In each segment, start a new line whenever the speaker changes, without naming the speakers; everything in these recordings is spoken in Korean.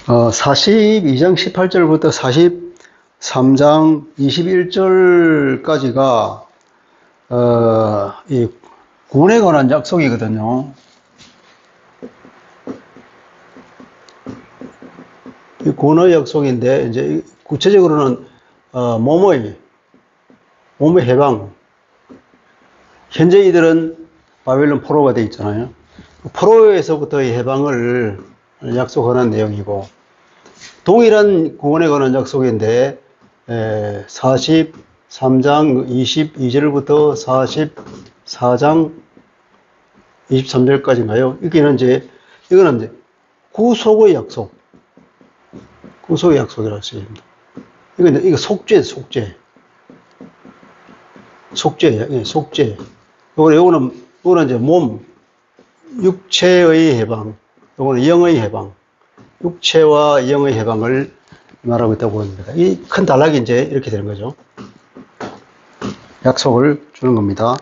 42장 18절부터 43장 21절까지가 이 구원에 관한 약속이거든요. 이 구원의 약속인데, 이제 구체적으로는 몸의 해방. 현재 이들은 바벨론 포로가 되어 있잖아요. 포로에서부터의 해방을 약속하는 내용이고, 동일한 구원에 관한 약속인데 43장 22절부터 44장 23절까지인가요? 이거는 이제 구속의 약속이라고 쓰입니다. 이거 속죄. 요거는 이제 몸, 육체의 해방, 요거는 영의 해방, 육체와 영의 해방을 말하고 있다고 합니다. 이 큰 단락이 이제 이렇게 되는 거죠. 약속을 주는 겁니다.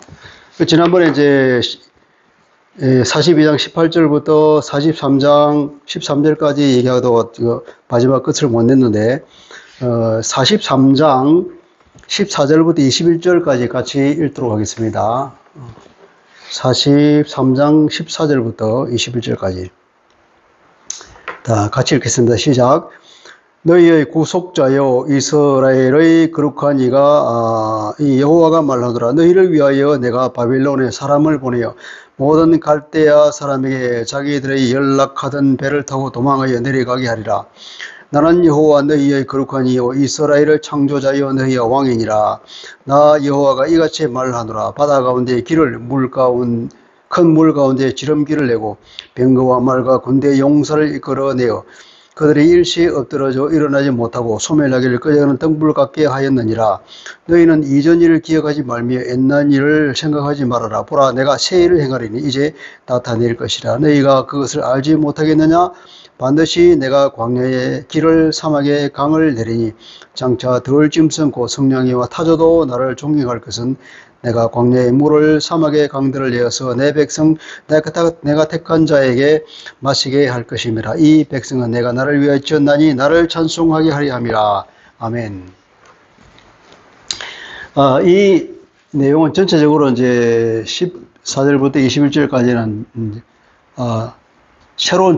지난번에 이제 42장 18절부터 43장 13절까지 얘기하고 마지막 끝을 못 냈는데 43장 14절부터 21절까지 같이 읽도록 하겠습니다. 43장 14절부터 21절까지 같이 읽겠습니다. 시작. 너희의 구속자여 이스라엘의 거룩한 이가 이 여호와가 말하노라. 너희를 위하여 내가 바벨론에 사람을 보내어 모든 갈대아 사람에게 자기들의 연락하던 배를 타고 도망하여 내려가게 하리라. 나는 여호와 너희의 거룩한 이요 이스라엘의 창조자여 너희의 왕이니라. 나 여호와가 이같이 말하노라. 바다 가운데 길을 큰 물 가운데 지름길을 내고 병거와 말과 군대 용사를 이끌어내어 그들이 일시에 엎드러져 일어나지 못하고 소멸하기를 끄적이는 등불 같게 하였느니라. 너희는 이전 일을 기억하지 말며 옛날 일을 생각하지 말아라. 보라, 내가 새 일을 행하리니 이제 나타낼 것이라. 너희가 그것을 알지 못하겠느냐? 반드시 내가 광야에 길을 사막에 강을 내리니 장차 들짐승 곧 성냥이와 타조도 나를 존경할 것은 내가 광야에 물을 사막에 강들을 내어서 내 백성 내가 택한 자에게 마시게 할 것임이라. 이 백성은 내가 나를 위하여 지었나니 나를 찬송하게 하리 함이라. 아멘. 이 내용은 전체적으로 이제 14절부터 21절까지는 새로운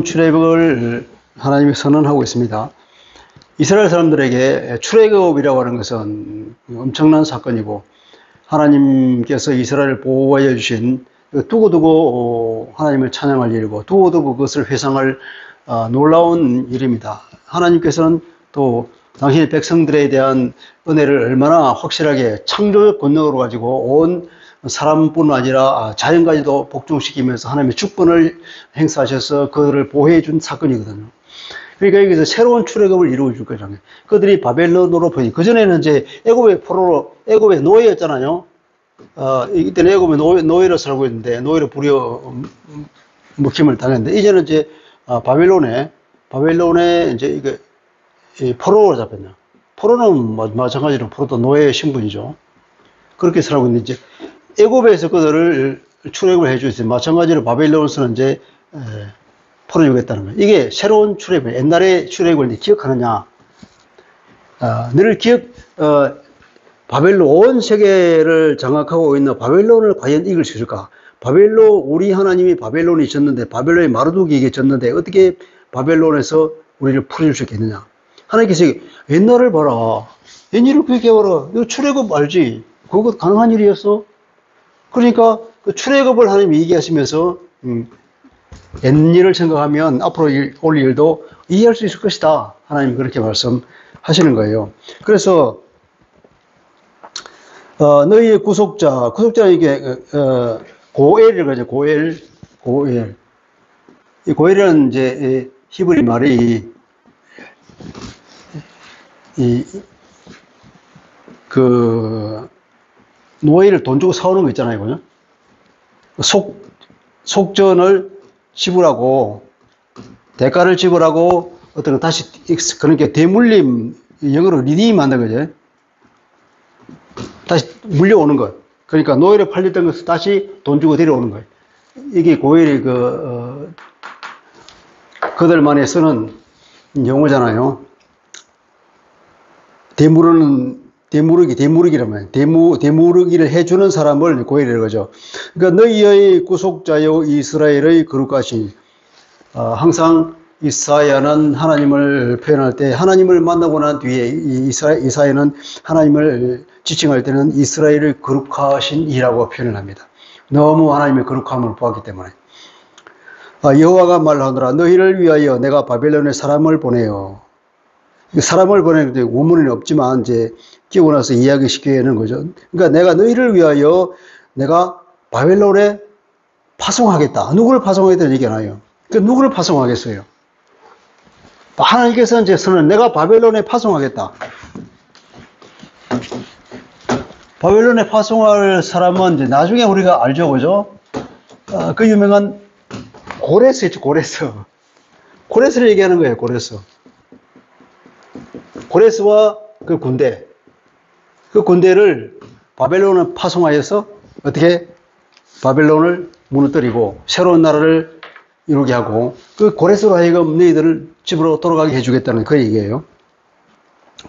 출애굽을 하나님이 선언하고 있습니다. 이스라엘 사람들에게 출애굽이라고 하는 것은 엄청난 사건이고 하나님께서 이스라엘을 보호하여 주신 두고두고 하나님을 찬양할 일이고 두고두고 그것을 회상할 놀라운 일입니다. 하나님께서는 또 당신의 백성들에 대한 은혜를 얼마나 확실하게 창조적 권능으로 가지고 온 사람뿐 아니라 자연까지도 복종시키면서 하나님의 주권을 행사하셔서 그들을 보호해 준 사건이거든요. 그러니까 여기서 새로운 출애굽을 이루어 줄 거잖아요. 그들이 바벨론으로 보니 그전에는 이제 애굽의 노예였잖아요. 이때는 애굽의 노예로 살고 있는데 노예로 부려 먹힘을 당했는데 이제는 이제 바벨론에 이제 이게 포로로 잡혔냐. 포로는 마찬가지로 포로도 노예의 신분이죠. 그렇게 살고 있는데 이제 애굽에서 그들을 출애굽을 해주세요. 마찬가지로 바벨론에서는 이제 풀어주겠다는 거예요. 이게 새로운 출애굽, 옛날의 출애굽을 기억하느냐? 바벨론, 온 세계를 장악하고 있는 바벨론을 과연 이길 수 있을까? 우리 하나님이 바벨론이 졌는데, 바벨론이 마르두기에게 졌는데, 어떻게 바벨론에서 우리를 풀어줄 수 있겠느냐? 하나님께서 옛날을 봐라. 옛일을 그렇게 봐라. 이거 출애굽 알지? 그거 가능한 일이었어? 그러니까 그 출애굽을 하나님이 얘기하시면서, 옛일을 생각하면 앞으로 올 일도 이해할 수 있을 것이다. 하나님 그렇게 말씀하시는 거예요. 그래서 너희의 구속자는 이게 고엘이라고 하죠. 고엘. 이 고엘이라는 이제 히브리 말이 노예를 돈 주고 사오는 거 있잖아요. 그죠? 속전을 지불하고 대가를 지불하고 어떤 거 다시 그러니까 대물림, 영어로 리디임 한다는 거죠. 다시 물려오는 것. 그러니까 노예로 팔렸던 것을 다시 돈 주고 데려오는 거예요. 이게 고일이 그들만이 쓰는 용어잖아요. 대무르기라면 대무르기를 해주는 사람을 고일이라고 하죠. 그러니까 너희의 구속자요 이스라엘의 거룩하신, 항상 이사야는 하나님을 표현할 때 하나님을 만나고 난 뒤에 이사야는 하나님을 지칭할 때는 이스라엘의 거룩하신 이라고 표현을 합니다. 너무 하나님의 거룩함을 보았기 때문에. 여호와가 말하노라 너희를 위하여 내가 바벨론에 사람을 보내요. 사람을 보내는데 원문에는 없지만 이제 끼고 나서 이야기시키는 거죠. 그러니까 내가 너희를 위하여 내가 바벨론에 파송하겠다. 누구를 파송하겠다는 얘기 안 해요. 그러니까 누구를 파송하겠어요? 하나님께서 이제 선언, 내가 바벨론에 파송하겠다. 바벨론에 파송할 사람은 이제 나중에 우리가 알죠, 그죠? 그 유명한 고레스 있죠, 고레스. 고레스를 얘기하는 거예요, 고레스. 고레스와 그 군대. 그 군대를 바벨론에 파송하여서 어떻게 바벨론을 무너뜨리고 새로운 나라를 이루게 하고 그 고레스로 하여금 너희들을 집으로 돌아가게 해주겠다는 그 얘기예요.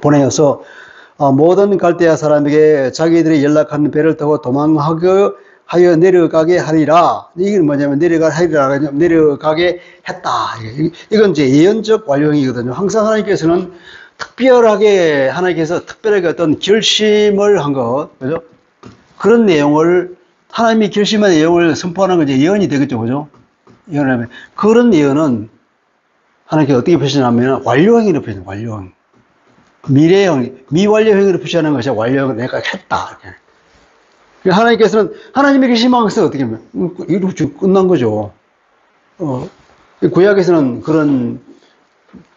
보내어서 모든 갈대아 사람에게 자기들이 연락하는 배를 타고 도망하게 하여 내려가게 하리라. 이게 뭐냐면 내려가게 했다. 이건 이제 예언적 완료형이거든요. 항상 하나님께서는 하나님께서 특별하게 어떤 결심을 한 것, 그죠? 그런 내용을, 하나님이 결심한 내용을 선포하는 건 이제 예언이 되겠죠, 그죠? 예언하면. 그런 예언은 하나님께서 어떻게 표시하냐면 완료형으로 표시해요, 완료형. 미래형, 미완료형으로 표시하는 것이 완료형을 내가 했다. 이렇게. 하나님께서는, 하나님의 결심한 것은 어떻게 하면, 이렇게 끝난 거죠. 구약에서는 그런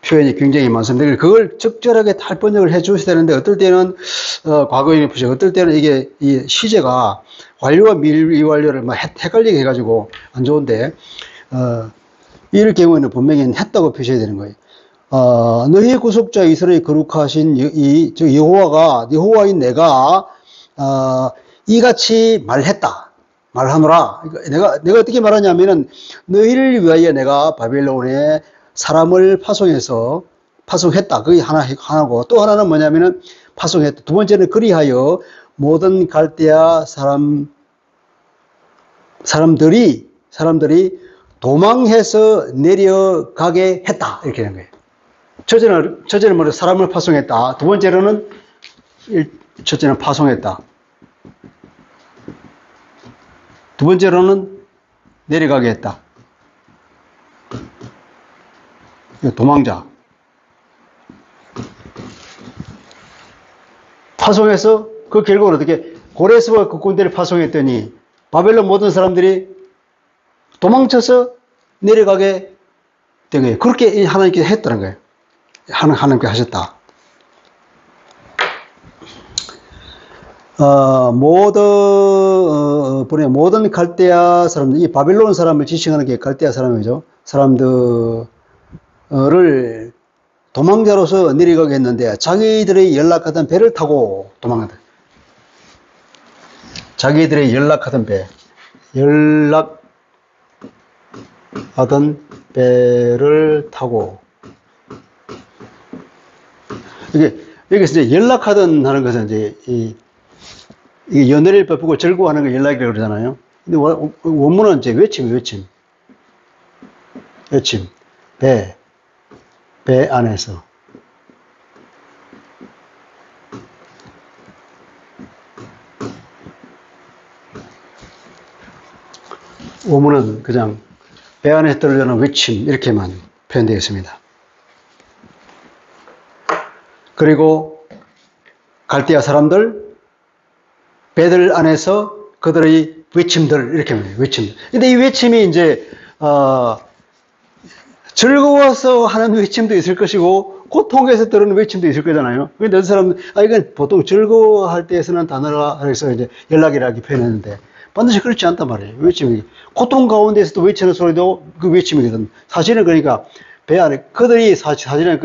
표현이 굉장히 많습니다. 그걸 적절하게 탈번역을 해 주셔야 되는데, 어떨 때는, 과거형을 표시하고, 어떨 때는 이게, 이 시제가 완료와 미완료를 막 헷갈리게 해가지고 안 좋은데, 이럴 경우에는 분명히 했다고 표시해야 되는 거예요. 너희의 구속자 이스라엘의 거룩하신 여호와인 내가, 이같이 말하노라. 내가 어떻게 말하냐면은, 너희를 위하여 내가 바벨론에 사람을 파송했다. 그게 하나고, 또 하나는 뭐냐면은, 파송했다. 두 번째는 그리하여 모든 갈대아 사람들이 도망해서 내려가게 했다. 이렇게 되는 거예요. 첫째는 뭐래? 사람을 파송했다. 두 번째로는, 첫째는 파송했다. 두 번째로는 내려가게 했다. 도망자. 파송해서 그 결국은 어떻게 고레스와 그 군대를 파송했더니 바벨론 모든 사람들이 도망쳐서 내려가게 된 거예요. 그렇게 하나님께서 했다는 거예요. 하나님께 하셨다. 모든 갈대아 사람들, 이 바벨론 사람을 지칭하는 게 갈대아 사람이죠. 사람들을 도망자로서 내려가게 했는데, 자기들의 연락하던 배를 타고 도망간다. 자기들의 연락하던 배를 타고. 여기서 이제 연락하던 하는 것은 이제, 이게 연애를 베푸고 절구하는 걸 연락이라고 그러잖아요. 근데 원문은 이제 외침. 배 안에서. 원문은 그냥 배 안에서 들려오는 외침, 이렇게만 표현되어 있습니다. 그리고 갈대아 사람들, 배들 안에서 그들의 외침들, 이렇게 말해요. 외침들. 근데 이 외침이 이제, 즐거워서 하는 외침도 있을 것이고, 고통에서 들은 외침도 있을 거잖아요. 근데 어떤 사람은, 이건 보통 즐거워할 때 쓰는 단어라 해서 이제 연락이라고 표현했는데, 반드시 그렇지 않단 말이에요. 외침이. 고통 가운데서도 외치는 소리도 그 외침이거든. 사실은 그러니까, 배 안에, 그들이 사실은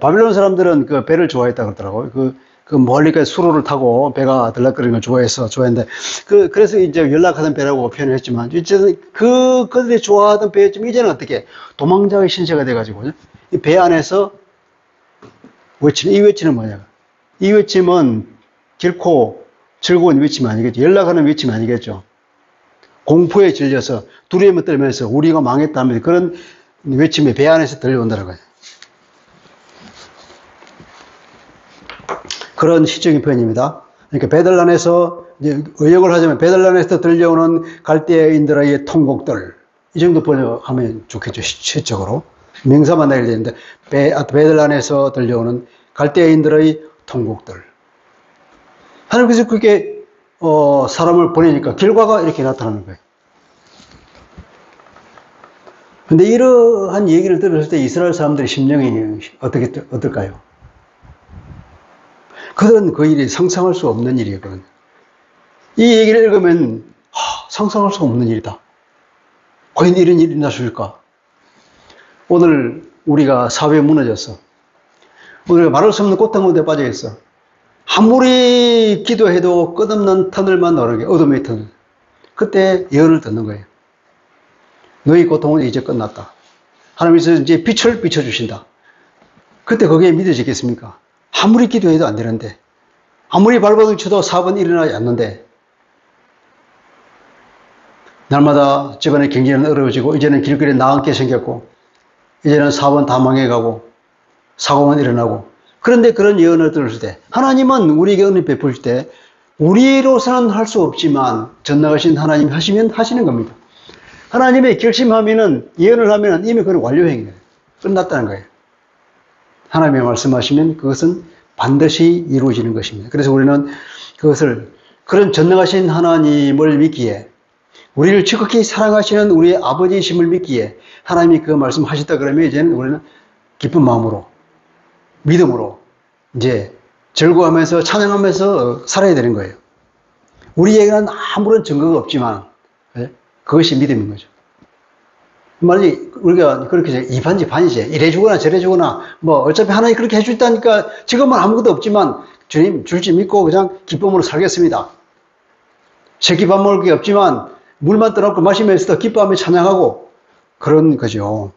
바빌론 사람들은 그 배를 좋아했다고 그러더라고요. 그 멀리까지 수로를 타고 배가 들락거리는 걸 좋아했는데, 그래서 이제 연락하던 배라고 표현을 했지만, 이제는 그들이 좋아하던 배였지만, 이제는 어떻게, 도망자의 신세가 돼가지고, 이 배 안에서 이 외치는 뭐냐. 이 외침은 결코 즐거운 외침이 아니겠죠. 연락하는 외침이 아니겠죠. 공포에 질려서 두려움에 떨면서 우리가 망했다면 그런 외침이 배 안에서 들려온다는 거예요. 그런 시적인 표현입니다. 그러니까 베들란에서 이제 의역을 하자면 베들란에서 들려오는 갈대아인들의 통곡들, 이 정도 번역하면 좋겠죠. 시적으로 명사만 내야 되는데 베들란에서 들려오는 갈대아인들의 통곡들. 하나님께서 그게 사람을 보내니까 결과가 이렇게 나타나는 거예요. 근데 이러한 얘기를 들었을 때 이스라엘 사람들의 심정이 어떨까요? 그들은 그 일이 상상할 수 없는 일이거든요. 이 얘기를 읽으면 상상할 수 없는 일이다. 과연 이런 일이 있을까? 오늘 우리가 사회에 무너졌어. 우리가 말할 수 없는 고통 가운데 빠져 있어. 아무리 기도해도 끝없는 터널만 오르게, 어둠의 터널. 그때 예언을 듣는 거예요. 너희 고통은 이제 끝났다. 하나님께서 이제 빛을 비춰주신다. 그때 그게 믿어지겠습니까? 아무리 기도해도 안 되는데, 아무리 발버둥 쳐도 사업은 일어나지 않는데, 날마다 집안의 경제는 어려워지고, 이제는 길거리에 나앉게 생겼고, 이제는 사업은 다 망해가고, 사고만 일어나고, 그런데 그런 예언을 들을 때, 하나님은 우리에게 은혜 베풀 때, 우리로서는 할 수 없지만, 전능하신 하나님이 하시면 하시는 겁니다. 하나님의 결심하면은, 예언을 하면은 이미 그건 완료행위예요. 끝났다는 거예요. 하나님의 말씀하시면 그것은 반드시 이루어지는 것입니다. 그래서 우리는 그런 전능하신 하나님을 믿기에, 우리를 지극히 사랑하시는 우리의 아버지이심을 믿기에, 하나님이 그 말씀하셨다 그러면 이제는 우리는 기쁜 마음으로, 믿음으로, 이제 즐거워하면서 찬양하면서 살아야 되는 거예요. 우리에게는 아무런 증거가 없지만, 그것이 믿음인 거죠. 말이 우리가 그렇게 이반지 반이지, 이래 주거나 저래 주거나 뭐 어차피 하나님 그렇게 해주다니까 지금은 아무것도 없지만 주님 줄지 믿고 그냥 기쁨으로 살겠습니다. 새끼 밥 먹을 게 없지만 물만 떠놓고 마시면서도 기뻐하며 찬양하고 그런 거죠.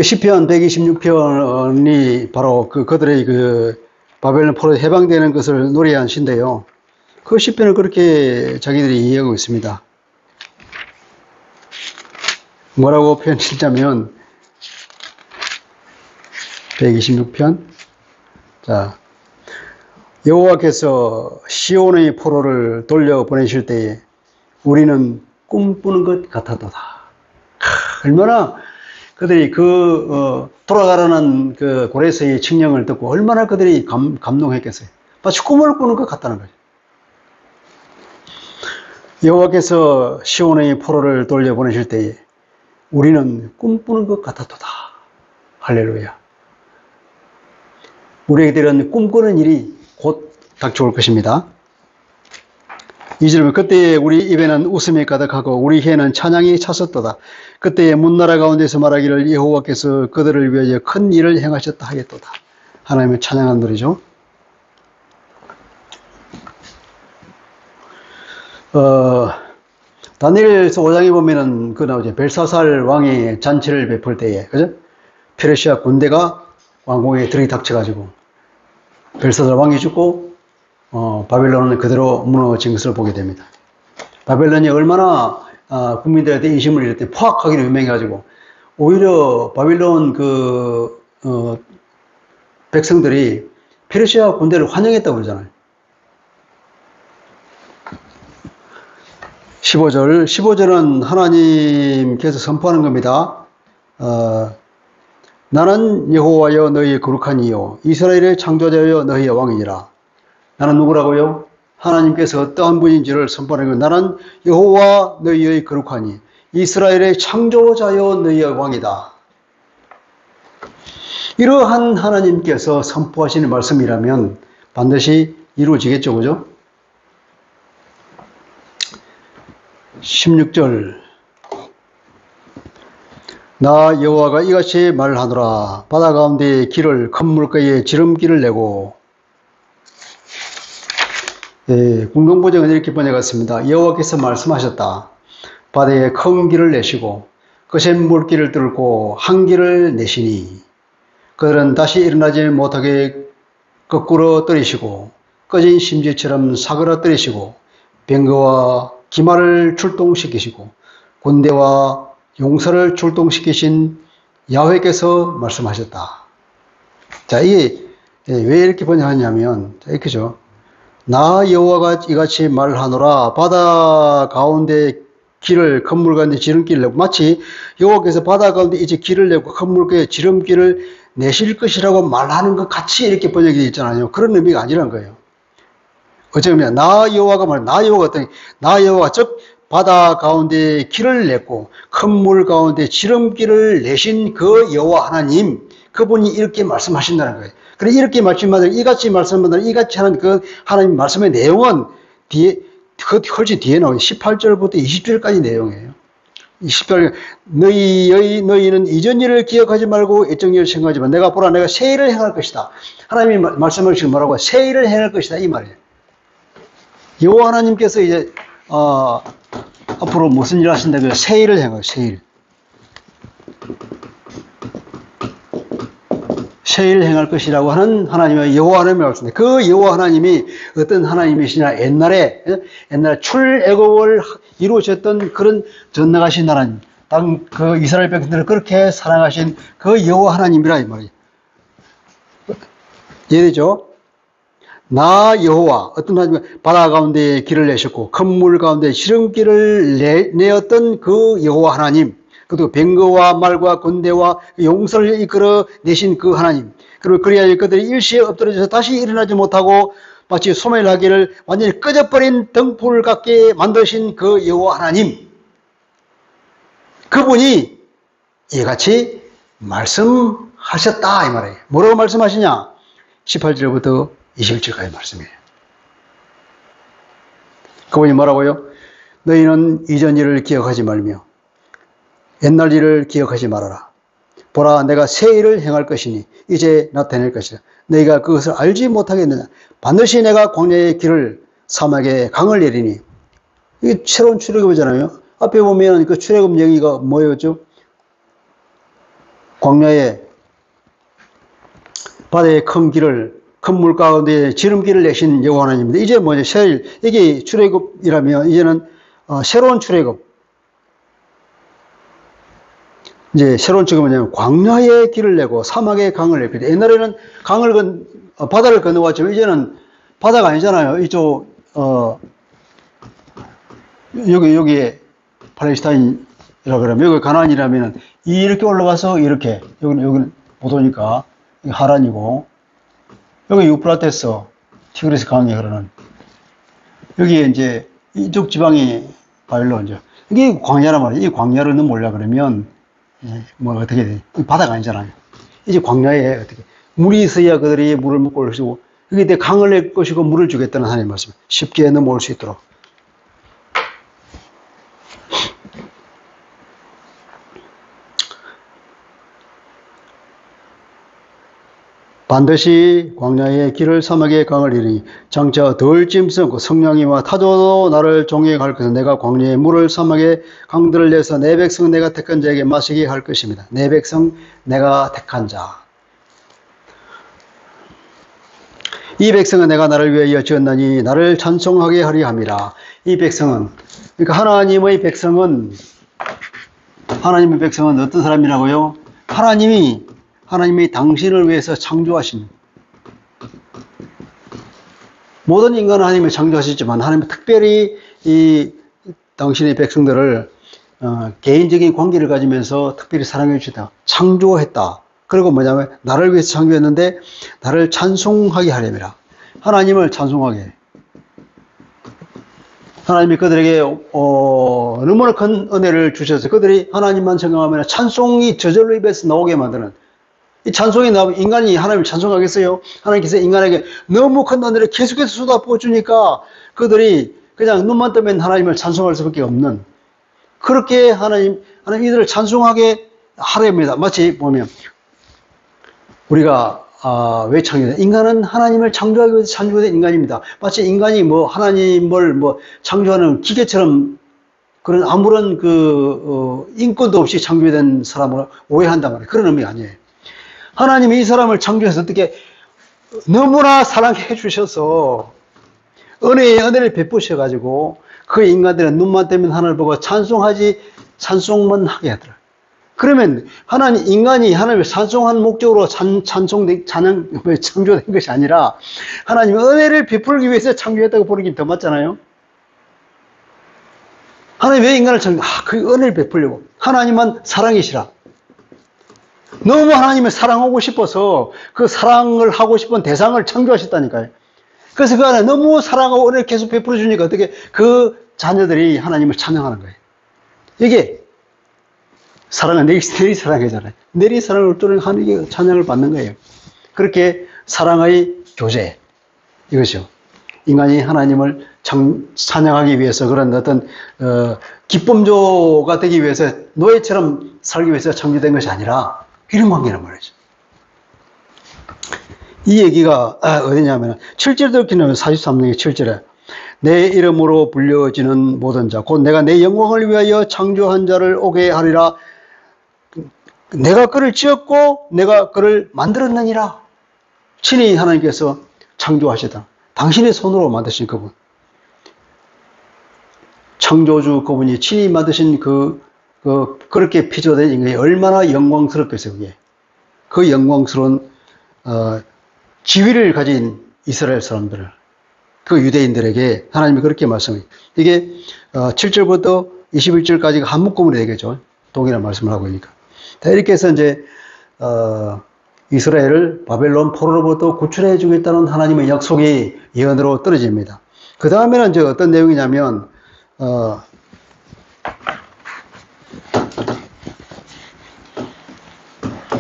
시편 126편이 바로 그들의 바벨론 포로에 해방되는 것을 노래한 시인데요. 그 시편을 그렇게 자기들이 이해하고 있습니다. 뭐라고 표현했냐면 126편 자, 여호와께서 시온의 포로를 돌려보내실 때에 우리는 꿈꾸는 것 같았도다. 얼마나 그들이 돌아가라는 그 고레스의 칙령을 듣고 얼마나 그들이 감동했겠어요. 마치 꿈을 꾸는 것 같다는 거죠. 여호와께서 시온의 포로를 돌려보내실 때에 우리는 꿈꾸는 것 같았도다. 할렐루야. 우리에게는 꿈꾸는 일이 곧 닥쳐올 것입니다. 2절 그때에 우리 입에는 웃음이 가득하고 우리 혀에는 찬양이 찼었도다. 그때에 문나라 가운데서 말하기를 여호와께서 그들을 위하여 큰 일을 행하셨다 하겠도다. 하나님을 찬양한 노래죠. 다니엘서 5장에 보면은 나오죠. 벨사살 왕이 잔치를 베풀 때에, 그죠? 페르시아 군대가 왕궁에 들이닥쳐가지고, 벨사살 왕이 죽고, 바벨론은 그대로 무너진 것을 보게 됩니다. 바벨론이 얼마나, 국민들한테 인심을 잃을 때 포악하기로 유명해가지고, 오히려 바벨론 백성들이 페르시아 군대를 환영했다고 그러잖아요. 15절은 하나님께서 선포하는 겁니다. 나는 여호와여 너희의 거룩한 이요 이스라엘의 창조자여 너희의 왕이니라. 나는 누구라고요? 하나님께서 어떠한 분인지를 선포하는 거예요. 나는 여호와 너희의 거룩하니 이스라엘의 창조자여 너희의 왕이다. 이러한 하나님께서 선포하시는 말씀이라면 반드시 이루어지겠죠, 그죠? 16절 나 여호와가 이같이 말하노라. 바다 가운데 길을 큰 물가에 지름길을 내고. 공동번역은 이렇게 번역했습니다. 여호와께서 말씀하셨다. 바다에 큰 길을 내시고 거센 물길을 뚫고 한 길을 내시니 그들은 다시 일어나지 못하게 거꾸로 떨이시고 꺼진 심지처럼 사그라뜨리시고 병거와 기마를 출동시키시고 군대와 용사를 출동시키신 야훼께서 말씀하셨다. 자, 이게 왜 이렇게 번역하냐면 이렇게죠. 나 여호와가 이같이 말하노라. 바다 가운데 길을 큰 물 가운데 지름길을 내고, 마치 여호와께서 바다 가운데 이제 길을 내고 큰 물가에 지름길을 내실 것이라고 말하는 것 같이 이렇게 번역이 되어 있잖아요. 그런 의미가 아니란 거예요. 어쩌면 나 여호와가 나 여호와가 즉 바다 가운데 길을 냈고 큰 물 가운데 지름길을 내신 그 여호와 하나님, 그분이 이렇게 말씀하신다는 거예요. 그래 이렇게 말씀하는 이같이 말씀하는 이같이 하는 그 하나님 말씀의 내용은 뒤에 훨씬 뒤에 나오는 18절부터 20절까지 내용이에요. 20절 너희는 이전 일을 기억하지 말고 애정 일을 생각하지 마. 내가 보라 내가 새 일을 행할 것이다. 하나님이 말씀하시기 뭐라고? 새 일을 행할 것이다 이 말이에요. 여호와 하나님께서 이제 앞으로 무슨 일을 하신다고요? 새 일을 행해요. 새 일. 새 일을 행할 것이라고 하는 하나님의 여호와 하나님이 말씀입니다. 그 여호와 하나님이 어떤 하나님이시냐? 옛날에 출애굽을 이루셨던 그런 전능하신 하나님, 그 이스라엘 백성들을 그렇게 사랑하신 그 여호와 하나님이라 이 말이에요. 이해되죠? 나 여호와 어떤 하나님, 바다 가운데 길을 내셨고 큰 물 가운데 지름길을 내었던 그 여호와 하나님, 그리고 병거와 말과 군대와 용서를 이끌어 내신 그 하나님, 그리고 그리하여 그들이 일시에 엎드려져서 다시 일어나지 못하고 마치 소멸하기를 완전히 꺼져버린 등불 같게 만드신 그 여호와 하나님, 그분이 이같이 말씀하셨다 이 말이에요. 뭐라고 말씀하시냐? 18절부터 21절까지 말씀이에요. 그분이 뭐라고요? 너희는 이전 일을 기억하지 말며 옛날 일을 기억하지 말아라. 보라 내가 새 일을 행할 것이니 이제 나타낼 것이다. 너희가 그것을 알지 못하겠느냐? 반드시 내가 광야의 길을 사막에 강을 내리니. 이게 새로운 출애굽이잖아요. 앞에 보면 그 출애굽 얘기가 뭐였죠? 광야에 바다의 큰 길을 큰 물 가운데 지름길을 내신 여호와 하나님입니다. 이제 뭐냐? 새 일. 이게 출애굽이라면 이제는 새로운 출애굽. 이제 새로운 측은 뭐냐면 광야의 길을 내고 사막의 강을 내고, 옛날에는 바다를 건너왔지만 이제는 바다가 아니잖아요. 이쪽 여기에 팔레스타인이라 그러면 여기 가나안이라면 이렇게 올라가서 이렇게 여기는 못 오니까 하란이고, 여기 유프라테스 티그리스 강에 흐르는 여기에 이제 이쪽 지방이 바빌론이죠. 이게 광야란 말이에요. 이 광야를 넘어오려 그러면 뭐 어떻게 돼? 바다가 아니잖아요. 이제 광야에 어떻게 물이 있어야 그들이 물을 먹고 올 것이고, 여기 내 강을 낼 것이고 물을 주겠다는 하나님 말씀. 쉽게 넘어올 수 있도록. 반드시 광야의 길을 사막의 강을 이르니 장차 덜 짐승 성령이와 타조도 나를 종행할 것은 내가 광야의 물을 사막의 강들을 내서 내 백성 내가 택한 자에게 마시게 할 것입니다. 내 백성 내가 택한 자. 이 백성은 내가 나를 위하여 지었나니 나를 찬송하게 하리 함이라. 이 백성은, 그러니까 하나님의 백성은 어떤 사람이라고요? 하나님이 당신을 위해서 창조하신, 모든 인간은 하나님이 창조하셨지만 하나님은 특별히 이 당신의 백성들을 개인적인 관계를 가지면서 특별히 사랑해 주셨다. 창조했다. 그리고 뭐냐면 나를 위해서 창조했는데 나를 찬송하게 하려니라. 하나님을 찬송하게. 하나님이 그들에게 너무나 큰 은혜를 주셔서 그들이 하나님만 생각하면 찬송이 저절로 입에서 나오게 만드는, 이 찬송이 나오면 인간이 하나님을 찬송하겠어요? 하나님께서 인간에게 너무 큰 은혜를 계속해서 쏟아부어 주니까 그들이 그냥 눈만 뜨면 하나님을 찬송할 수밖에 없는, 그렇게 하나님 이들을 찬송하게 하루입니다. 마치 보면 우리가 왜 창조된 인간은 하나님을 창조하기 위해서 창조된 인간입니다. 마치 인간이 뭐 하나님을 뭐 창조하는 기계처럼 그런 아무런 인권도 없이 창조된 사람을 오해한단 말이에요. 그런 의미가 아니에요. 하나님이 이 사람을 창조해서 어떻게 너무나 사랑해 주셔서 은혜에 은혜를 베푸셔가지고 그 인간들은 눈만 뜨면 하늘을 보고 찬송만 하게 하더라. 그러면 인간이 하나님을 찬송하는 목적으로 창조된 것이 아니라 하나님 은혜를 베풀기 위해서 창조했다고 보는 게 더 맞잖아요. 하나님 왜 인간을 그 은혜를 베풀려고. 하나님만 사랑이시라. 너무 하나님을 사랑하고 싶어서 그 사랑을 하고 싶은 대상을 창조하셨다니까요. 그래서 그 안에 너무 사랑하고 은혜를 계속 베풀어 주니까 어떻게 그 자녀들이 하나님을 찬양하는 거예요. 이게 사랑은 내리 사랑이잖아요. 내리 사랑을 뚫는 하나님의 찬양을 받는 거예요. 그렇게 사랑의 교제, 이것이요. 인간이 하나님을 찬양하기 위해서 그런 어떤 기쁨조가 되기 위해서 노예처럼 살기 위해서 창조된 것이 아니라 이런 관계란 말이죠. 이 얘기가 어디냐면 7절에 이렇게 나오면 43장 7절에 내 이름으로 불려지는 모든 자 곧 내가 내 영광을 위하여 창조한 자를 오게 하리라. 내가 그를 지었고 내가 그를 만들었느니라. 친히 하나님께서 창조하시다. 당신의 손으로 만드신 그분. 창조주 그분이 친히 만드신 그렇게 피조된 인간이 얼마나 영광스럽겠어요, 그게. 그 영광스러운, 지위를 가진 이스라엘 사람들을, 그 유대인들에게 하나님이 그렇게 말씀해요. 이게, 7절부터 21절까지가 한 묶음으로 되겠죠. 동일한 말씀을 하고 있으니까. 이렇게 해서 이제, 이스라엘을 바벨론 포로로부터 구출해 주겠다는 하나님의 약속이 예언으로 떨어집니다. 그 다음에는 이제 어떤 내용이냐면,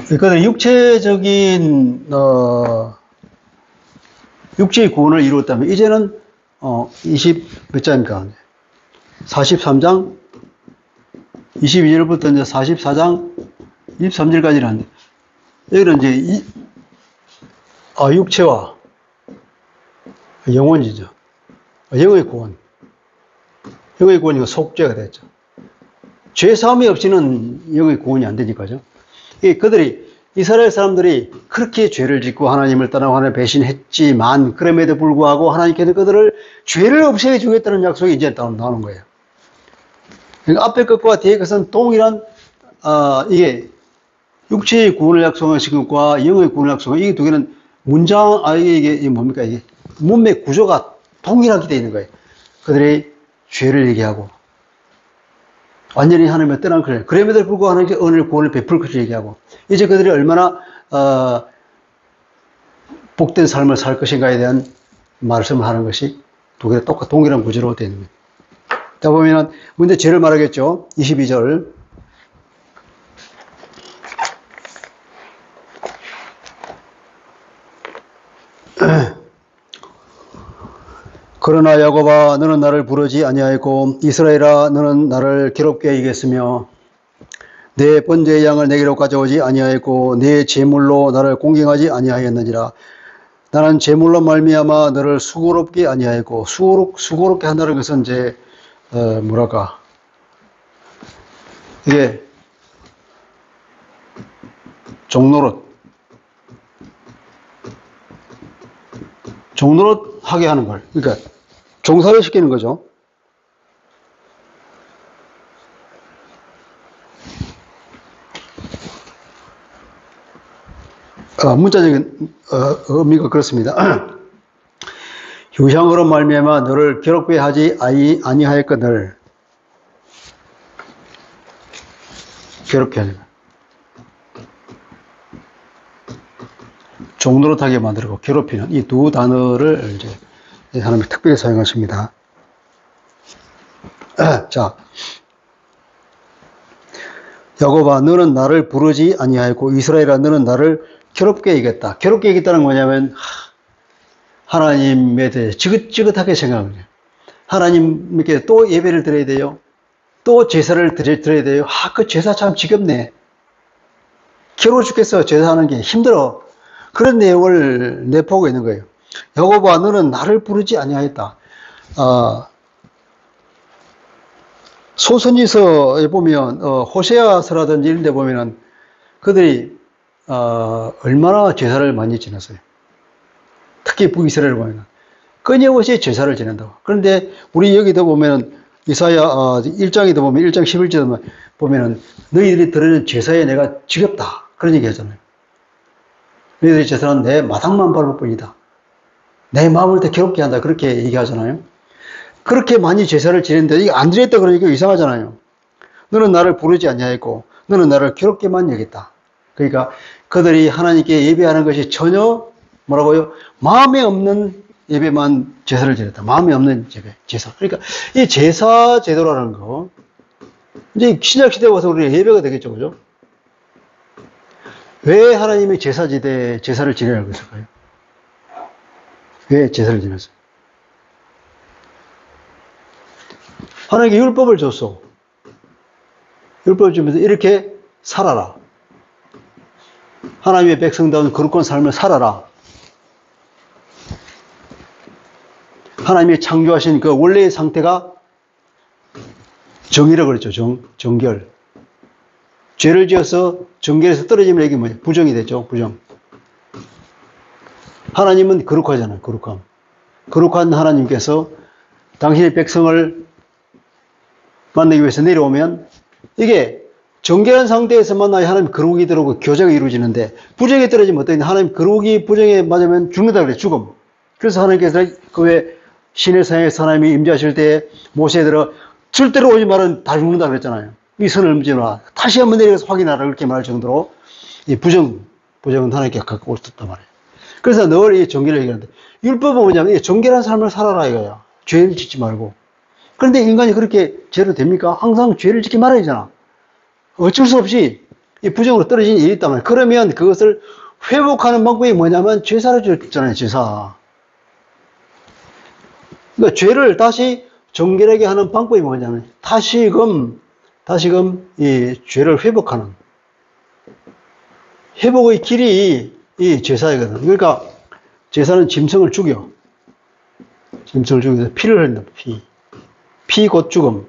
그러니까 육체적인, 육체의 구원을 이루었다면, 이제는, 몇 장입니까? 43장, 22절부터 이제 44장, 23절까지는 한데, 여기는 이제, 육체와 영혼이죠. 영의 구원. 영의 구원이 속죄가 됐죠. 죄사함이 없이는 영의 구원이 안 되니까죠. 이스라엘 사람들이 그렇게 죄를 짓고 하나님을 떠나고 하나님을 배신했지만, 그럼에도 불구하고 하나님께서 그들을 죄를 없애해 주겠다는 약속이 이제 나오는 거예요. 그러니까 앞에 것과 뒤에 것은 동일한, 이게 육체의 구원을 약속하신 것과 영의 구원을 약속한 이게 두 개는 이게 뭡니까? 이게 문맥 구조가 동일하게 되어 있는 거예요. 그들이 죄를 얘기하고, 완전히 하나님을 떠난 그래. 그럼에도 불구하고 하나님께 은혜를 구원을 베풀 것을 얘기하고, 이제 그들이 얼마나, 복된 삶을 살 것인가에 대한 말씀을 하는 것이 두 개가 동일한 구조로 되어 있는 거예요. 자, 보면은, 먼저 죄를 말하겠죠. 22절. 그러나 야곱아 너는 나를 부르지 아니하였고 이스라엘아 너는 나를 괴롭게 여겼으며 내 번제의 양을 내게로 가져오지 아니하였고 내 제물로 나를 공경하지 아니하였느니라. 나는 제물로 말미암아 너를 수고롭게 아니하였고 수고롭게 한다는 것은 이제 이게 종노릇 하게 하는 걸. 그러니까 종사를 시키는 거죠. 문자적인 의미가 그렇습니다. 유향으로 말미암아 너를 괴롭게 하지 아니하였거늘. 괴롭게 하는 것. 종노릇하게 만들고 괴롭히는 이 두 단어를 이제 하나님이 특별히 사용하십니다. 자, 야곱아 너는 나를 부르지 아니하였고 이스라엘아 너는 나를 괴롭게 여겼다. 괴롭게 여겼다는 건 뭐냐면 하나님에 대해 지긋지긋하게 생각하는 거예요. 하나님께 또 예배를 드려야 돼요. 또 제사를 드려야 돼요. 그 제사 참 지겹네. 괴로워 죽겠어. 제사하는 게 힘들어. 그런 내용을 내포하고 있는 거예요. 여호와 너는 나를 부르지 아니하였다. 소선지서에 보면 호세아서라든지 이런 데 보면은 그들이 얼마나 제사를 많이 지냈어요. 특히 북이스라엘을 보면 끊임없이 제사를 지낸다고. 그런데 우리 여기도 보면은 이사야 1장에도 보면 1장 11절에 보면은 너희들이 드리는 제사에 내가 지겹다. 그런 얘기 하잖아요. 너희들의 제사는 내 마당만 밟을 뿐이다. 내 마음을 더 괴롭게 한다. 그렇게 얘기하잖아요. 그렇게 많이 제사를 지냈는데 이게 안 드렸다 그러니까 이상하잖아요. 너는 나를 부르지 아니하였고 너는 나를 괴롭게만 여겼다. 그러니까 그들이 하나님께 예배하는 것이 전혀 뭐라고요? 마음에 없는 예배만 제사를 지냈다. 마음에 없는 예배, 제사. 그러니까 이 제사 제도라는 거 이제 신약시대에 와서 우리가 예배가 되겠죠. 그죠? 왜 하나님의 제사지대에 제사를 지내라고 했을까요? 왜 제사를 지냈어요? 하나님께 율법을 줬어. 율법을 주면서 이렇게 살아라. 하나님의 백성다운 거룩한 삶을 살아라. 하나님이 창조하신 그 원래의 상태가 정이라고 그랬죠. 정결. 죄를 지어서 정결에서 떨어지면 이게 뭐예요? 부정이 되죠. 부정. 하나님은 거룩하잖아요. 거룩함. 거룩한 하나님께서 당신의 백성을 만나기 위해서 내려오면 이게 정결한 상태에서 만나야 하나님 거룩이 들어오고 교제가 이루어지는데 부정에 떨어지면 어떠냐? 하나님 거룩이 부정에 맞으면 죽는다 그래. 죽음. 그래서 하나님께서 그 왜 신의 산에서 하나님이 임재하실 때 모세에 들어 절대로 오지 말은 다 죽는다 그랬잖아요. 이 선을 넘지마. 다시 한번 내려가서 확인하라. 그렇게 말할 정도로 이 부정은 하나님께 갖고 올 수 없단 말이에요. 그래서 늘 이 정결을 얘기하는데 율법은 뭐냐면 이 정결한 삶을 살아라 이거야. 죄를 짓지 말고. 그런데 인간이 그렇게 죄로 됩니까? 항상 죄를 짓기 말아야잖아. 어쩔 수 없이 이 부정으로 떨어진 일이 있단 말이에요. 그러면 그것을 회복하는 방법이 뭐냐면 제사를 줬잖아요. 제사. 그러니까 죄를 다시 정결하게 하는 방법이 뭐냐면 다시금 이 죄를 회복하는 회복의 길이 이 제사이거든. 그러니까 제사는 짐승을 죽여. 짐승을 죽여서 피를 흘린다. 피 곧 죽음.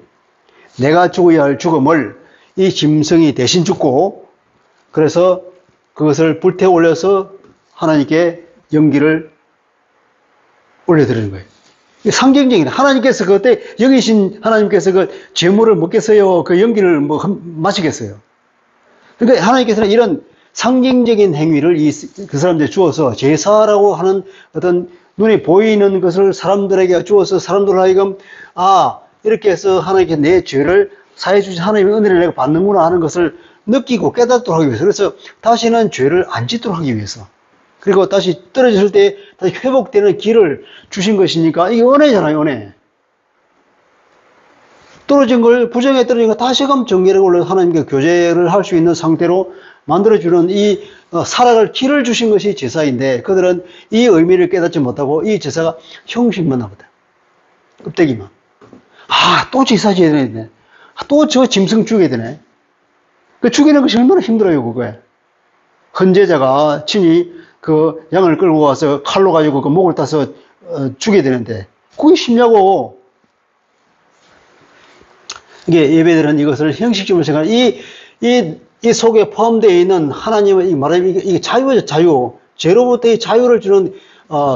내가 죽어야 할 죽음을 이 짐승이 대신 죽고 그래서 그것을 불태워 올려서 하나님께 연기를 올려드리는 거예요. 상징적인 하나님께서 그때 여기신 하나님께서 그 제물을 먹겠어요? 그 연기를 마시겠어요? 그러니까 하나님께서는 이런 상징적인 행위를 그 사람들에 주어서 제사라고 하는 어떤 눈에 보이는 것을 사람들에게 주어서 사람들 하여금 이렇게 해서 하나님께 내 죄를 사해 주신 하나님의 은혜를 내가 받는구나 하는 것을 느끼고 깨닫도록 하기 위해서 그래서 다시는 죄를 안 짓도록 하기 위해서 그리고 다시 떨어졌을 때 다시 회복되는 길을 주신 것이니까 이게 은혜잖아요. 은혜. 떨어진 걸 부정에 떨어진 걸 다시금 정결하게 올려서 하나님께 교제를 할 수 있는 상태로 만들어주는 이 살아갈 길을 주신 것이 제사인데 그들은 이 의미를 깨닫지 못하고 이 제사가 형식만 나거든. 껍데기만. 또 제사 지어야 되네. 또 저 짐승 죽여야 되네. 그 죽이는 것이 얼마나 힘들어요, 그거에. 헌제자가 친히 그 양을 끌고 와서 칼로 가지고 그 목을 따서 죽여야 되는데, 그게 쉽냐고. 이게 예배들은 이것을 형식적으로 생각하는, 이 속에 포함되어 있는 하나님의 말하자면 이게 자유죠, 자유. 죄로부터의 자유를 주는,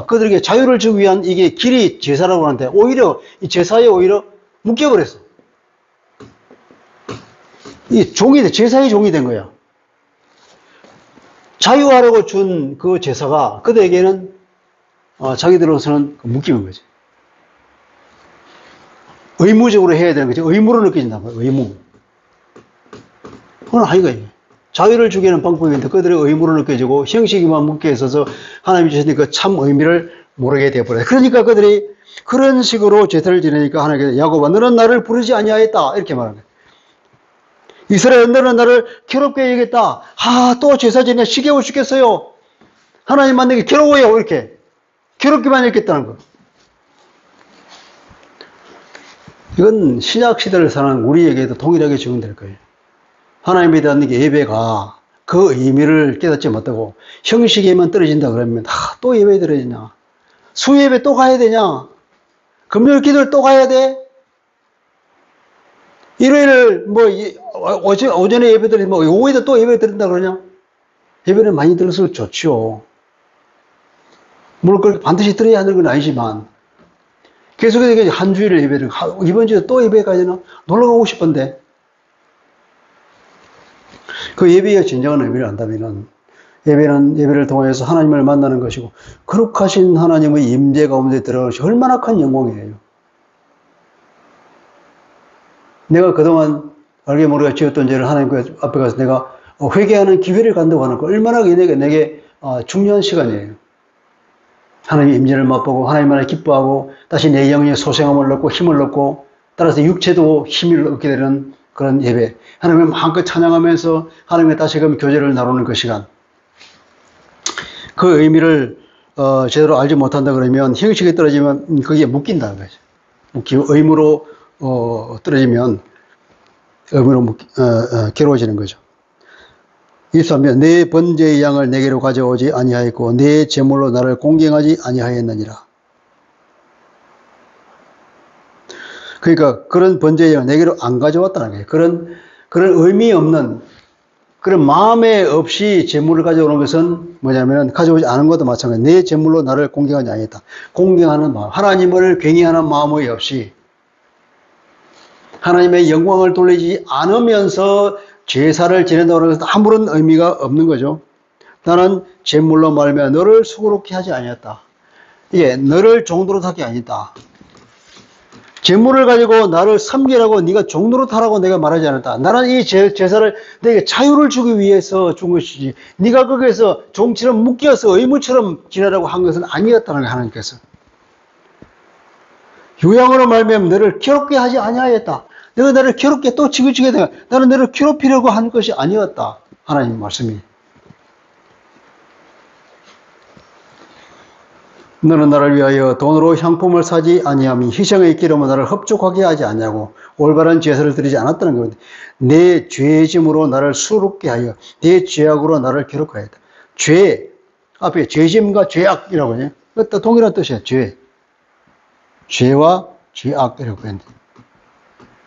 그들에게 자유를 주기 위한 이게 길이 제사라고 하는데, 오히려 이 제사에 오히려 묶여버렸어. 이 제사의 종이 된 거야. 자유하라고 준 그 제사가 그들에게는 자기들로서는 묶이는 거지. 의무적으로 해야 되는 거지. 의무로 느껴진단 말이야. 의무. 그건 아니가 이게. 자유를 주게 하는 방법인데 그들의 의무로 느껴지고 형식이만 묶여 있어서 하나님이 주신 그 참 의미를 모르게 되어버려요. 그러니까 그들이 그런 식으로 제사를 지내니까 하나님께서 야곱아 너는 나를 부르지 아니하였다 이렇게 말하는 거예요. 이스라엘 너는 나를 괴롭게 여겼다. 또 제사 지내 지겨워 죽겠어요. 하나님 만나기 괴로워요. 이렇게 괴롭게만 여겼다는 거. 이건 신약 시대를 사는 우리에게도 동일하게 적용될 거예요. 하나님에 대한 예배가 그 의미를 깨닫지 못하고 형식에만 떨어진다 그러면 또 예배 드려야냐? 수예배 또 가야 되냐? 금요일 기도를 또 가야 돼? 일요일 오전에 예배 드리면 오후에도 또 예배 드린다 그러냐? 예배는 많이 들을수록 좋죠. 물론 그렇게 반드시 드려야 하는 건 아니지만 계속해서 한 주일을 예배를 이번 주에 또 예배 가야 되나? 놀러 가고 싶은데 그 예배의 진정한 의미를 안다면은 예배를 통해서 하나님을 만나는 것이고 거룩하신 하나님의 임재 가운데 들어가는 것이 얼마나 큰 영광이에요. 내가 그동안 알게 모르게 지었던 죄를 하나님 앞에 가서 내가 회개하는 기회를 간다고 하는 거 얼마나 내게 중요한 시간이에요. 하나님의 임재를 맛보고 하나님만을 기뻐하고 다시 내 영의 소생함을 얻고 힘을 얻고 따라서 육체도 힘을 얻게 되는 그런 예배. 하나님을 마음껏 찬양하면서 하나님의 다시금 교제를 나누는 그 시간. 그 의미를 제대로 알지 못한다 그러면 형식에 떨어지면 그게 묶인다는 거죠. 의무로 떨어지면 의무로 괴로워지는 거죠. 23년 내 번제의 양을 내게로 가져오지 아니하였고 내 제물로 나를 공경하지 아니하였느니라. 그러니까 그런 번제의 양을 내게로 안 가져왔다는 거예요. 그런 의미 없는 그런 마음에 없이 제물을 가져오는 것은 뭐냐면 가져오지 않은 것도 마찬가지예요. 내 제물로 나를 공경하지 아니했다. 공경하는 마음, 하나님을 경외하는 마음이 없이 하나님의 영광을 돌리지 않으면서 제사를 지낸다고 해서 아무런 의미가 없는 거죠. 나는 제물로 말미암아 너를 수고롭게 하지 아니했다. 이게 너를 종도로 하게 아니다. 제물을 가지고 나를 섬기라고 네가 종노릇 하라고 내가 말하지 않았다. 나는 이 제사를 내게 자유를 주기 위해서 준 것이지 네가 거기에서 종처럼 묶여서 의무처럼 지내라고 한 것은 아니었다는 거예요. 하나님께서. 요양으로 말미암아 너를 괴롭게 하지 아니하였다. 내가 나를 괴롭게 또 지그지게 되면 나는 너를 괴롭히려고 한 것이 아니었다. 하나님 말씀이. 너는 나를 위하여 돈으로 향품을 사지 아니하며 희생의 기름으로 나를 흡족하게 하지 않냐고 올바른 제사를 드리지 않았다는 겁니다. 내 죄짐으로 나를 수롭게 하여 내 죄악으로 나를 괴롭하였다. 죄 앞에 죄짐과 죄악이라고 해요. 그것도 동일한 뜻이에요. 죄와 죄악이라고 했는데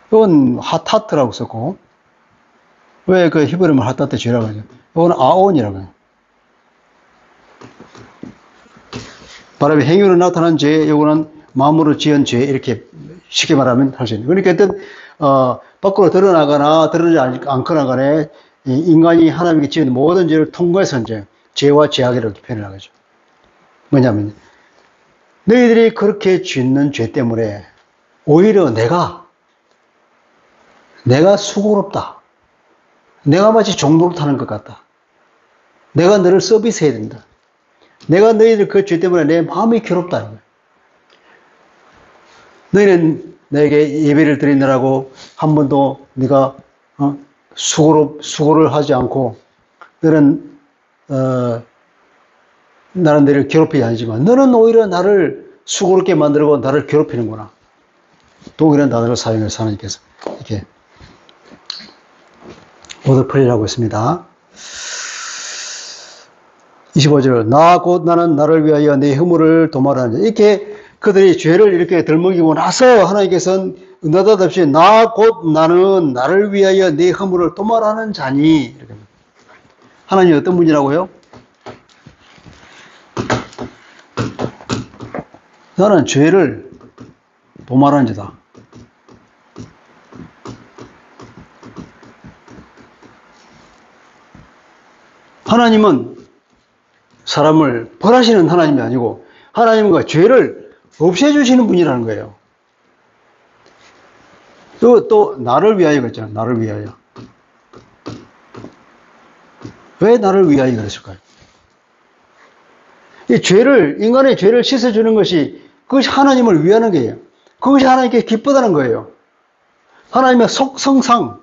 이건 하타트라고 썼고 왜 그 히브리말 하타트 죄라고 하죠? 이거는 아온이라고 해요. 바람의 행위로 나타난 죄, 요거는 마음으로 지은 죄, 이렇게 쉽게 말하면 할 수 있는. 그러니까 어떤, 밖으로 드러나거나 드러나지 않거나 간에 인간이 하나님께 지은 모든 죄를 통과해서 이제 죄와 죄악이라고 표현을 하죠. 뭐냐면, 너희들이 그렇게 짓는 죄 때문에 오히려 내가 수고롭다. 내가 마치 종노릇 하는 것 같다. 내가 너를 서비스해야 된다. 내가 너희들 그 죄 때문에 내 마음이 괴롭다. 너희는 내게 예배를 드리느라고 한 번도 네가 수고를 하지 않고 너는 나는 너를 괴롭히지 않지만 너는 오히려 나를 수고롭게 만들고 나를 괴롭히는구나. 동일한 단어를 사용해서 하나님께서 이렇게 오더풀이라고 했습니다. 25절 나 곧 나는 나를 위하여 내 허물을 도말하는 자. 이렇게 그들이 죄를 이렇게 덜먹이고 나서 하나님께서는 느닷없이 나 곧 나는 나를 위하여 내 허물을 도말하는 자니. 이렇게. 하나님이 어떤 분이라고요? 나는 죄를 도말하는 자다. 하나님은 사람을 벌하시는 하나님이 아니고 하나님과 죄를 없애주시는 분이라는 거예요. 또 나를 위하여 그랬잖아요. 나를 위하여. 왜 나를 위하여 그랬을까요? 이 인간의 죄를 씻어주는 것이 그것이 하나님을 위하는 거예요. 그것이 하나님께 기쁘다는 거예요. 하나님의 속성상,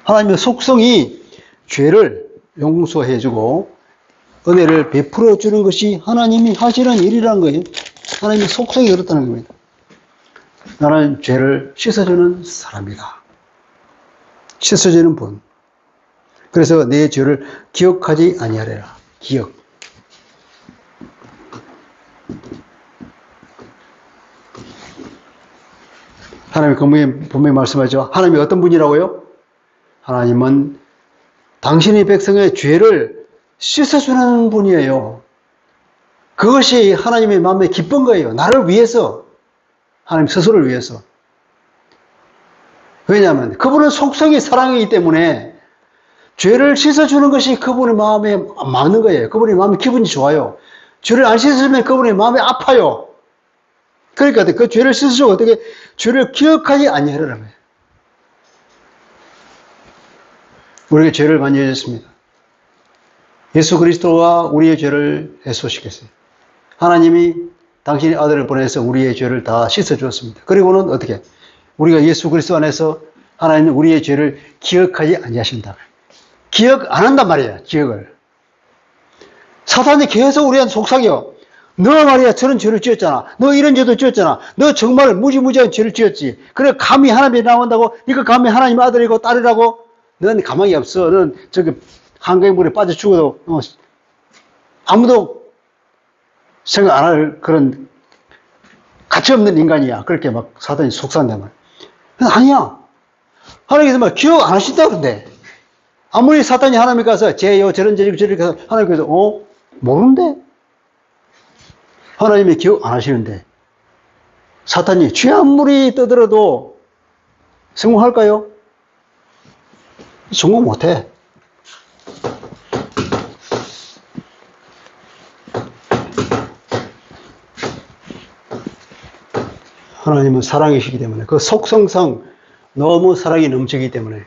하나님의 속성이 죄를 용서해주고 은혜를 베풀어 주는 것이 하나님이 하시는 일이라는 거예요. 하나님의 속성이 그렇다는 겁니다. 나는 죄를 씻어주는 사람이다. 씻어주는 분. 그래서 내 죄를 기억하지 아니하리라. 기억. 하나님 분명히 말씀하죠. 하나님이 어떤 분이라고요? 하나님은 당신의 백성의 죄를 씻어주는 분이에요. 그것이 하나님의 마음에 기쁜 거예요. 나를 위해서. 하나님 스스로를 위해서. 왜냐하면 그분은 속성이 사랑이기 때문에 죄를 씻어주는 것이 그분의 마음에 맞는 거예요. 그분의 마음에 기분이 좋아요. 죄를 안 씻어주면 그분의 마음이 아파요. 그러니까 그 죄를 씻어주고 어떻게 죄를 기억하지 아니하려면 우리에게 죄를 많이 해줬습니다. 예수 그리스도가 우리의 죄를 해소시켰어요. 하나님이 당신의 아들을 보내서 우리의 죄를 다 씻어주었습니다. 그리고는 어떻게? 우리가 예수 그리스도 안에서 하나님은 우리의 죄를 기억하지 아니하신다. 기억 안 한단 말이에요. 기억을. 사탄이 계속 우리한테 속삭여. 너 말이야 저런 죄를 지었잖아. 너 이런 죄도 지었잖아. 너 정말 무지무지한 죄를 지었지. 그래 감히 하나님이 나온다고? 네가 감히 하나님 아들이고 딸이라고? 넌 가망이 없어. 넌 저기 한강물에 빠져 죽어도 아무도 생각 안 할 그런 가치 없는 인간이야. 그렇게 막 사탄이 속삭인단 말이야. 아니야. 하나님께서 막 기억 안 하신다 그런데. 아무리 사탄이 하나님 가서 죄요 저런 죄고 저런 가서 하나님께서 모르는데? 하나님이 기억 안 하시는데 사탄이 죄 아무리 떠들어도 성공할까요? 성공 못해. 하나님은 사랑이시기 때문에 그 속성상 너무 사랑이 넘치기 때문에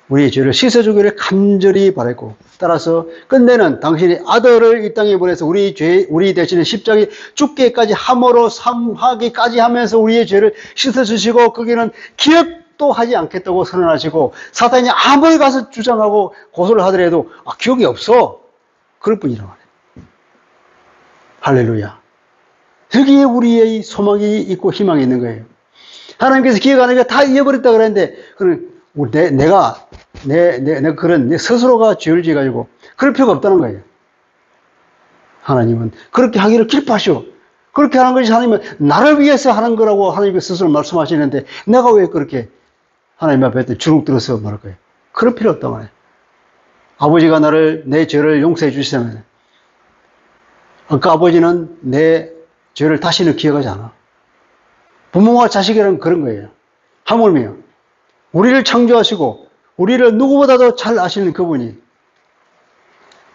우리의 죄를 씻어주기를 간절히 바랬고 따라서 끝내는 당신의 아들을 이 땅에 보내서 우리 대신에 십자가에 죽기까지 함으로 삼하기까지 하면서 우리의 죄를 씻어주시고 거기는 기억도 하지 않겠다고 선언하시고 사탄이 아무리 가서 주장하고 고소를 하더라도 기억이 없어. 그럴 뿐이라고 말해요. 할렐루야. 여기에 우리의 소망이 있고 희망이 있는 거예요. 하나님께서 기억 안 하니까 다 잊어버렸다 그랬는데 내가 그런 내 스스로가 죄를 지어가지고 그럴 필요가 없다는 거예요. 하나님은 그렇게 하기를 기뻐하시오. 그렇게 하는 것이 하나님은 나를 위해서 하는 거라고 하나님께서 스스로 말씀하시는데 내가 왜 그렇게 하나님 앞에 주눅 들어서 말할 거예요. 그럴 필요 없단 말이에요. 아버지가 내 죄를 용서해 주시다면 아까 아버지는 내 죄를 다시는 기억하지 않아. 부모와 자식이라는 그런 거예요. 하물며 우리를 창조하시고 우리를 누구보다도 잘 아시는 그분이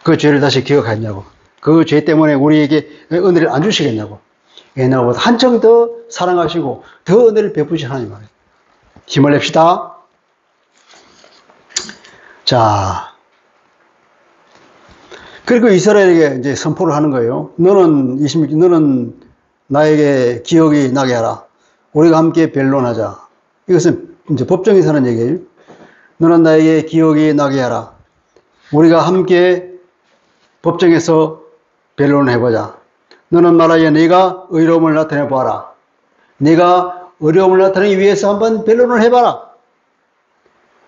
그 죄를 다시 기억하냐고. 그 죄 때문에 우리에게 은혜를 안 주시겠냐고. 옛날보다 한층 더 사랑하시고 더 은혜를 베푸신 하나님 말이에요. 힘을 냅시다. 자, 그리고 이스라엘에게 이제 선포를 하는 거예요. 너는 나에게 기억이 나게 하라. 우리가 함께 변론하자. 이것은 이제 법정에서 하는 얘기예요. 너는 나에게 기억이 나게 하라. 우리가 함께 법정에서 변론을 해보자. 너는 말하여 네가 의로움을 나타내 보아라. 네가 의로움을 나타내기 위해서 한번 변론을 해봐라.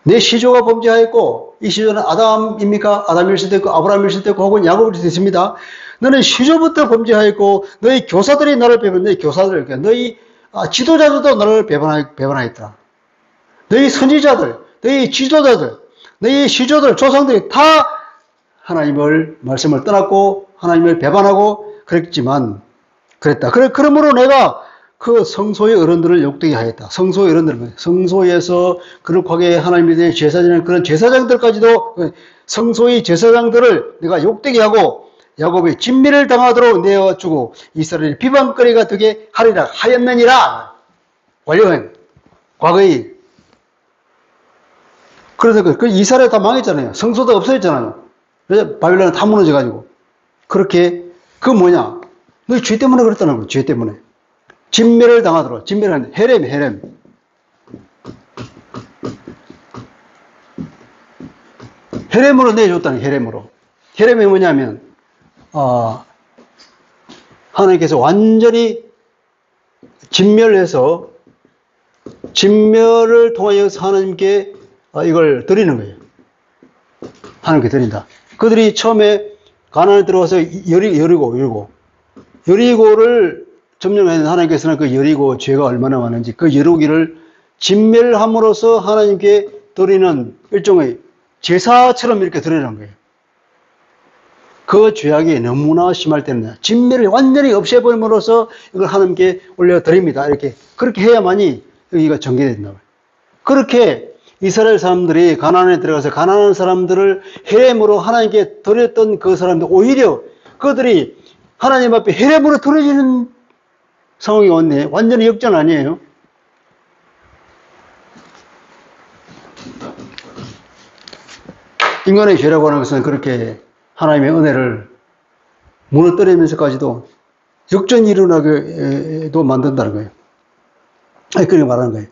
내 시조가 범죄하였고 이 시조는 아담입니까? 아담일 수도 있고 아브라함일 수도 있고 혹은 야곱일 수도 있습니다. 너는 시조부터 범죄하였고 너희 교사들이 나를 배반, 너희 교사들, 너희 지도자들도 나를 배반하였다. 너희 선지자들, 너희 지도자들, 너희 시조들, 조상들이 다 하나님을 말씀을 떠났고 하나님을 배반하고 그랬지만 그랬다. 그러므로 내가 그 성소의 어른들을 욕되게 하였다. 성소의 어른들, 성소에서 그렇게 하나님에 대해 제사지는 그런 제사장들까지도 성소의 제사장들을 내가 욕되게 하고 야곱이 진미를 당하도록 내어주고 이스라엘이 비방거리가 되게 하리라 하였느니라. 완료한 과거의 그래서 그 이스라엘 다 망했잖아요. 성소도 없어졌잖아요. 그래서 바빌론은 다 무너져가지고 그렇게 그 뭐냐? 너희 죄 때문에 그랬다는 거예요. 죄 때문에. 진멸을 당하도록. 진멸은 헤렘. 헤렘으로 내줬다는 헤렘으로. 헤렘이 뭐냐면 하나님께서 완전히 진멸해서 진멸을 통하여서 하나님께 이걸 드리는 거예요. 하나님께 드린다. 그들이 처음에 가나안에 들어가서 여리고를 점령한 하나님께서는 그 여리고 죄가 얼마나 많은지 그 여리고를 진멸함으로써 하나님께 드리는 일종의 제사처럼 이렇게 드리는 거예요. 그 죄악이 너무나 심할 때는 진멸을 완전히 없애버림으로써 이걸 하나님께 올려드립니다. 이렇게 그렇게 해야만이 여기가 전개된다고요. 그렇게 이스라엘 사람들이 가나안에 들어가서 가나안 사람들을 헤렘으로 하나님께 드렸던 그 사람들 오히려 그들이 하나님 앞에 헤렘으로 드려지는 상황이 왔네. 완전히 역전 아니에요. 인간의 죄라고 하는 것은 그렇게 하나님의 은혜를 무너뜨리면서까지도 역전이 일어나게도 만든다는 거예요. 그렇게 말하는 거예요.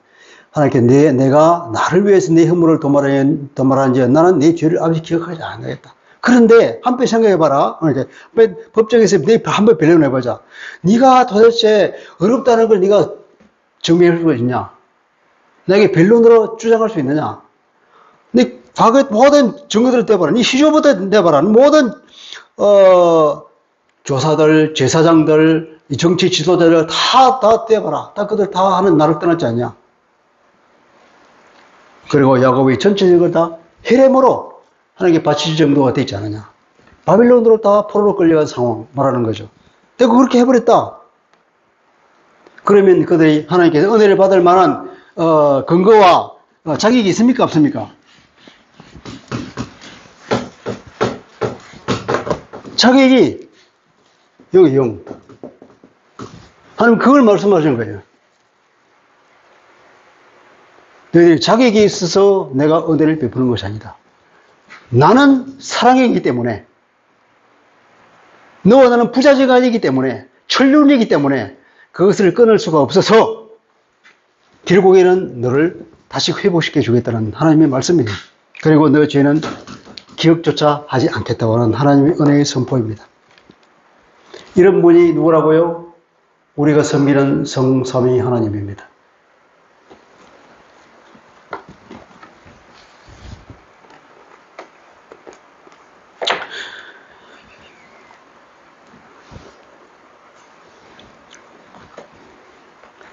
하나님께 내가 나를 위해서 내 허물을 도말하는지 나는 내 죄를 아버지 기억하지 않겠다. 그런데 한번 생각해봐라. 법정에서 내 한번 변론해보자. 네가 도대체 어렵다는 걸 네가 증명할 수 있냐? 내게 변론으로 주장할 수 있느냐? 네 과거의 모든 증거들을 떼봐라. 네 시조부터 내봐라. 모든 교사들, 제사장들, 정치 지도자들 다 떼봐라. 다 그들 다 하는 나를 떠났지 않냐? 그리고 야곱이 전체적으로 다 헤렘으로 하나님께 바칠 정도가 되지 않느냐. 바빌론으로 다 포로로 끌려간 상황 말하는 거죠. 내가 그렇게 해버렸다. 그러면 그들이 하나님께서 은혜를 받을 만한 근거와 자격이 있습니까? 없습니까? 자격이 여기 0. 하나님 그걸 말씀하시는 거예요. 너희들이 자격이 있어서 내가 은혜를 베푸는 것이 아니다. 나는 사랑이기 때문에 너와 나는 부자지가 아니기 때문에 천륜이기 때문에 그것을 끊을 수가 없어서 결국에는 너를 다시 회복시켜 주겠다는 하나님의 말씀이에요. 그리고 너 죄는 기억조차 하지 않겠다고 하는 하나님의 은혜의 선포입니다. 이런 분이 누구라고요? 우리가 섬기는 성삼위 하나님입니다.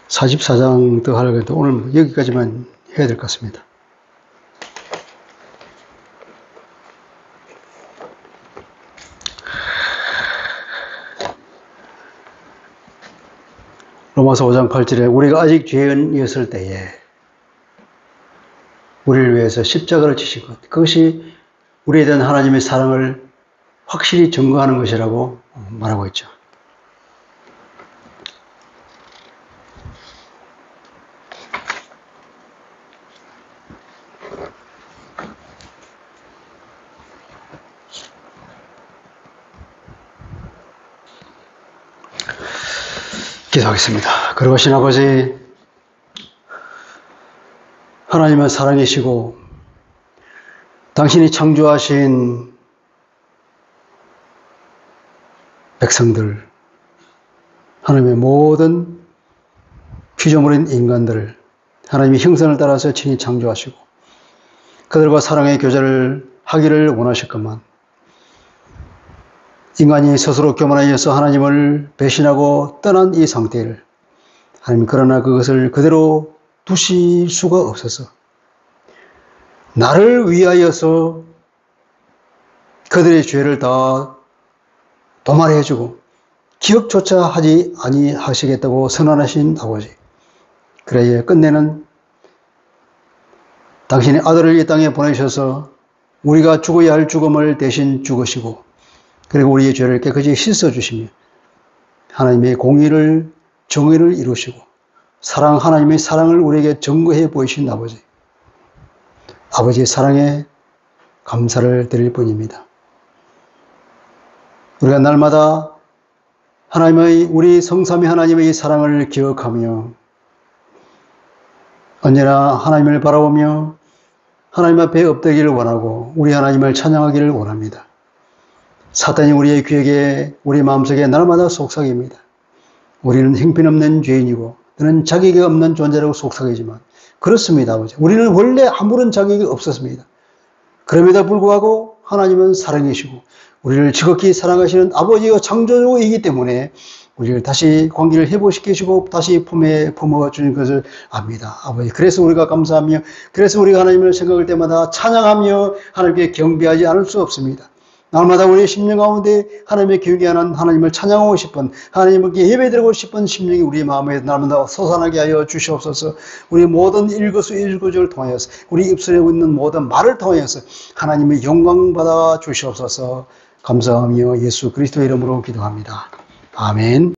(44장) 더 하려고 했는데 오늘 여기까지만 해야 될 것 같습니다. 로마서 5장 8절에 우리가 아직 죄인이었을 때에 우리를 위해서 십자가를 지신 것, 그것이 우리에 대한 하나님의 사랑을 확실히 증거하는 것이라고 말하고 있죠. 기도하겠습니다. 그러신 아버지, 하나님은 사랑이시고 당신이 창조하신 백성들, 하나님의 모든 피조물인 인간들을 하나님의 형상을 따라서 친히 창조하시고 그들과 사랑의 교제를 하기를 원하셨건만 인간이 스스로 교만하여서 하나님을 배신하고 떠난 이 상태를 하나님 그러나 그것을 그대로 두실 수가 없어서 나를 위하여서 그들의 죄를 다 도말해주고 기억조차 하지 아니하시겠다고 선언하신 아버지, 그래야 끝내는 당신의 아들을 이 땅에 보내셔서 우리가 죽어야 할 죽음을 대신 죽으시고 그리고 우리의 죄를 깨끗이 씻어주시며 하나님의 공의를 정의를 이루시고 하나님의 사랑을 우리에게 증거해 보이신 아버지, 아버지의 사랑에 감사를 드릴 뿐입니다. 우리가 날마다 우리 성삼위 하나님의 이 사랑을 기억하며 언제나 하나님을 바라보며 하나님 앞에 엎드기를 원하고 우리 하나님을 찬양하기를 원합니다. 사탄이 우리의 귀에게 우리 마음속에 날마다 속삭입니다. 우리는 형편없는 죄인이고 너는 자격이 없는 존재라고 속삭이지만 그렇습니다. 아버지. 우리는 원래 아무런 자격이 없었습니다. 그럼에도 불구하고 하나님은 사랑이시고 우리를 지극히 사랑하시는 아버지가 창조주이기 때문에 우리를 다시 관계를 회복시키시고 다시 품에 품어주는 것을 압니다. 아버지, 그래서 우리가 감사하며, 그래서 우리가 하나님을 생각할 때마다 찬양하며 하나님께 경배하지 않을 수 없습니다. 날마다 우리의 심령 가운데 하나님의 경외하는 하나님을 찬양하고 싶은, 하나님께 예배드리고 싶은 심령이 우리 마음에 날마다 솟아나게 하여 주시옵소서. 우리 모든 일거수일투족을 통하여서, 우리 입술에 있는 모든 말을 통하여서 하나님의 영광 받아 주시옵소서. 감사하며 예수 그리스도의 이름으로 기도합니다. 아멘.